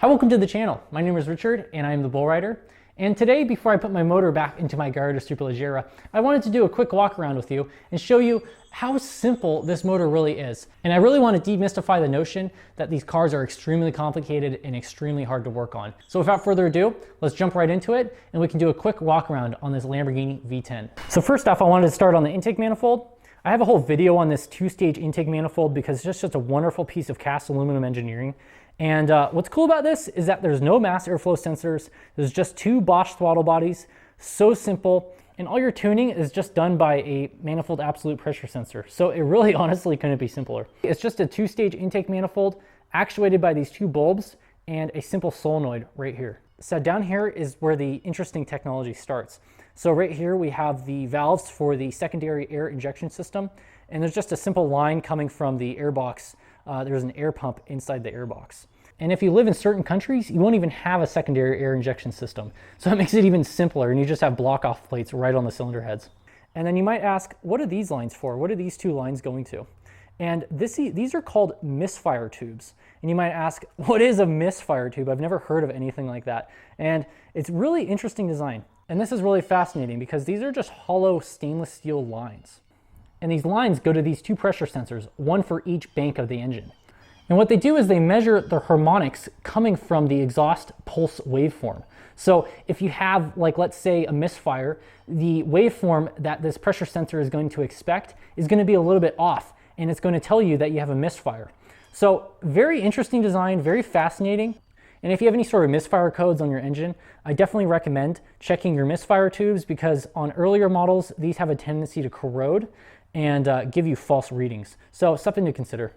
Hi, welcome to the channel. My name is Richard and I am the Bull Rider. And today, before I put my motor back into my Gallardo Superleggera, I wanted to do a quick walk around with you and show you how simple this motor really is. And I really want to demystify the notion that these cars are extremely complicated and extremely hard to work on. So without further ado, let's jump right into it and we can do a quick walk around on this Lamborghini V10. So first off, I wanted to start on the intake manifold. I have a whole video on this two-stage intake manifold because it's just such a wonderful piece of cast aluminum engineering. And what's cool about this is that there's no mass airflow sensors. There's just two Bosch throttle bodies, so simple. And all your tuning is just done by a manifold absolute pressure sensor. So it really honestly couldn't be simpler. It's just a two-stage intake manifold actuated by these two bulbs and a simple solenoid right here. So down here is where the interesting technology starts. So right here we have the valves for the secondary air injection system. And there's just a simple line coming from the airbox. There's an air pump inside the airbox. And if you live in certain countries, you won't even have a secondary air injection system. So it makes it even simpler, and you just have block-off plates right on the cylinder heads. And then you might ask, what are these lines for? What are these two lines going to? And these are called Misfire Tubes. And you might ask, what is a Misfire Tube? I've never heard of anything like that. And it's really interesting design. And this is really fascinating because these are just hollow stainless steel lines. And these lines go to these two pressure sensors, one for each bank of the engine. And what they do is they measure the harmonics coming from the exhaust pulse waveform. So if you have, like, let's say a misfire, the waveform that this pressure sensor is going to expect is going to be a little bit off, and it's going to tell you that you have a misfire. So very interesting design, very fascinating. And if you have any sort of misfire codes on your engine, I definitely recommend checking your misfire tubes because on earlier models, these have a tendency to corrode and give you false readings. So something to consider.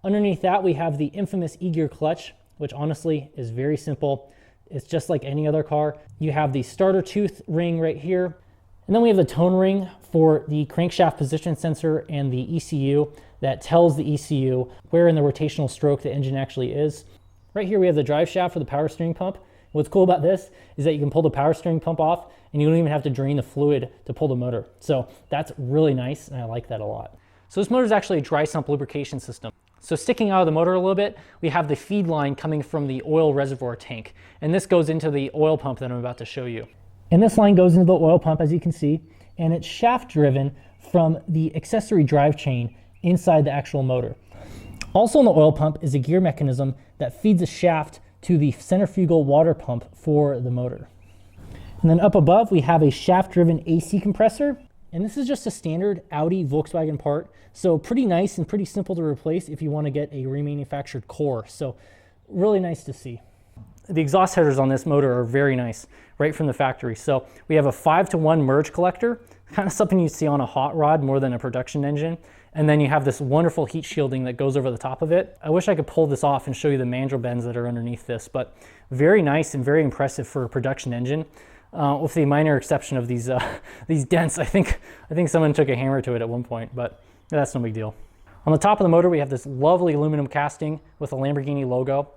Underneath that, we have the infamous E-gear clutch, which honestly is very simple. It's just like any other car. You have the starter tooth ring right here. And then we have the tone ring for the crankshaft position sensor and the ECU that tells the ECU where in the rotational stroke the engine actually is. Right here, we have the drive shaft for the power steering pump. What's cool about this is that you can pull the power steering pump off and you don't even have to drain the fluid to pull the motor. So that's really nice and I like that a lot. So this motor is actually a dry sump lubrication system. So sticking out of the motor a little bit, we have the feed line coming from the oil reservoir tank. And this goes into the oil pump that I'm about to show you. And this line goes into the oil pump, as you can see, and it's shaft driven from the accessory drive chain inside the actual motor. Also in the oil pump is a gear mechanism that feeds a shaft to the centrifugal water pump for the motor. And then up above, we have a shaft-driven AC compressor. And this is just a standard Audi Volkswagen part. So pretty nice and pretty simple to replace if you want to get a remanufactured core. So really nice to see. The exhaust headers on this motor are very nice, right from the factory. So we have a 5-to-1 merge collector, kind of something you see on a hot rod more than a production engine. And then you have this wonderful heat shielding that goes over the top of it. I wish I could pull this off and show you the mandrel bends that are underneath this, but very nice and very impressive for a production engine. With the minor exception of these dents. I think someone took a hammer to it at one point, but that's no big deal. On the top of the motor, we have this lovely aluminum casting with a Lamborghini logo,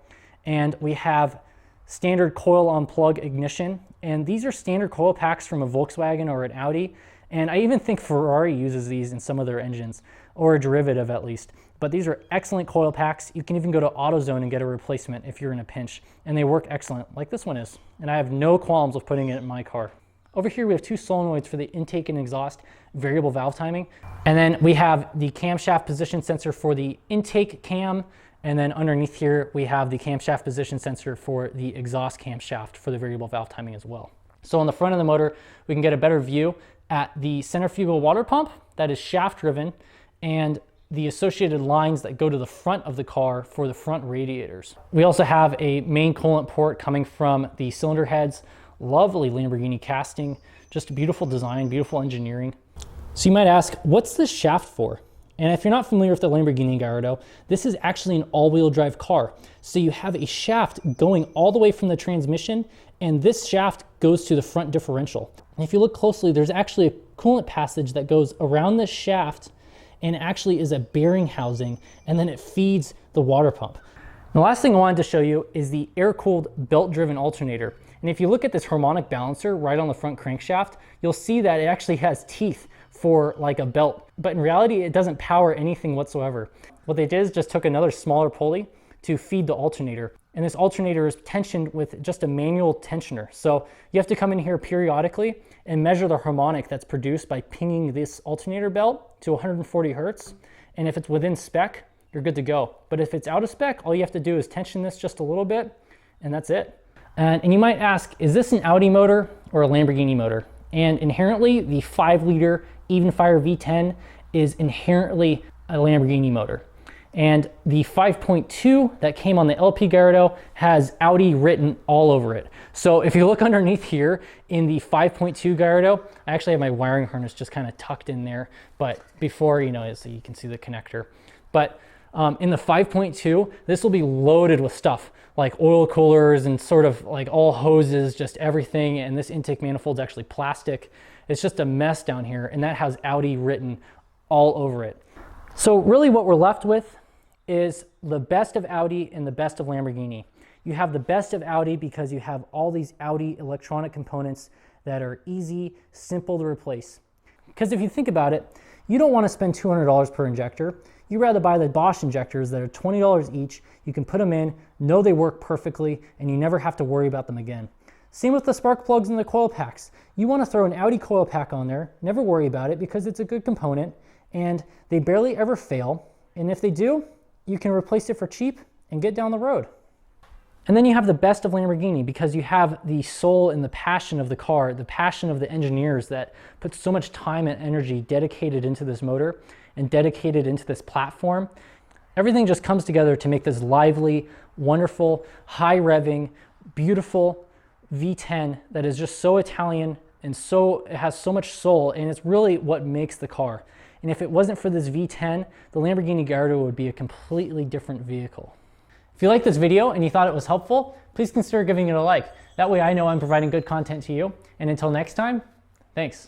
and we have standard coil on plug ignition. And these are standard coil packs from a Volkswagen or an Audi. And I even think Ferrari uses these in some of their engines, or a derivative at least. But these are excellent coil packs. You can even go to AutoZone and get a replacement if you're in a pinch. And they work excellent, like this one is. And I have no qualms with putting it in my car. Over here we have two solenoids for the intake and exhaust variable valve timing. And then we have the camshaft position sensor for the intake cam. And then underneath here we have the camshaft position sensor for the exhaust camshaft for the variable valve timing as well. So on the front of the motor, we can get a better view at the centrifugal water pump that is shaft driven and the associated lines that go to the front of the car for the front radiators. We also have a main coolant port coming from the cylinder heads. Lovely Lamborghini casting, just beautiful design, beautiful engineering. So you might ask, what's this shaft for? And if you're not familiar with the Lamborghini Gallardo, this is actually an all-wheel drive car. So you have a shaft going all the way from the transmission, and this shaft goes to the front differential. And if you look closely, there's actually a coolant passage that goes around this shaft and actually is a bearing housing, and then it feeds the water pump. The last thing I wanted to show you is the air-cooled belt-driven alternator. And if you look at this harmonic balancer right on the front crankshaft, you'll see that it actually has teeth for like a belt, but in reality, it doesn't power anything whatsoever. What they did is just took another smaller pulley, to feed the alternator. And this alternator is tensioned with just a manual tensioner. So you have to come in here periodically and measure the harmonic that's produced by pinging this alternator belt to 140 Hertz. And if it's within spec, you're good to go. But if it's out of spec, all you have to do is tension this just a little bit, and that's it. And you might ask, is this an Audi motor or a Lamborghini motor? And inherently, the 5-liter Evenfire V10 is inherently a Lamborghini motor. And the 5.2 that came on the LP Gallardo has Audi written all over it. So if you look underneath here in the 5.2 Gallardo, I actually have my wiring harness just kind of tucked in there, but before, so you can see the connector. But in the 5.2, this will be loaded with stuff like oil coolers and sort of like all hoses, just everything. And this intake manifold's actually plastic. It's just a mess down here, and that has Audi written all over it. So really what we're left with is the best of Audi and the best of Lamborghini. You have the best of Audi because you have all these Audi electronic components that are easy, simple to replace. Because if you think about it, you don't want to spend $200 per injector. You'd rather buy the Bosch injectors that are $20 each. You can put them in, know they work perfectly, and you never have to worry about them again. Same with the spark plugs and the coil packs. You want to throw an Audi coil pack on there, never worry about it because it's a good component, and they barely ever fail. And if they do, you can replace it for cheap and get down the road. And then you have the best of Lamborghini because you have the soul and the passion of the car, the passion of the engineers that put so much time and energy dedicated into this motor and dedicated into this platform. Everything just comes together to make this lively, wonderful, high revving, beautiful V10 that is just so Italian and it has so much soul, and it's really what makes the car. And if it wasn't for this V10, the Lamborghini Gallardo would be a completely different vehicle. If you liked this video and you thought it was helpful, please consider giving it a like. That way I know I'm providing good content to you. And until next time, thanks.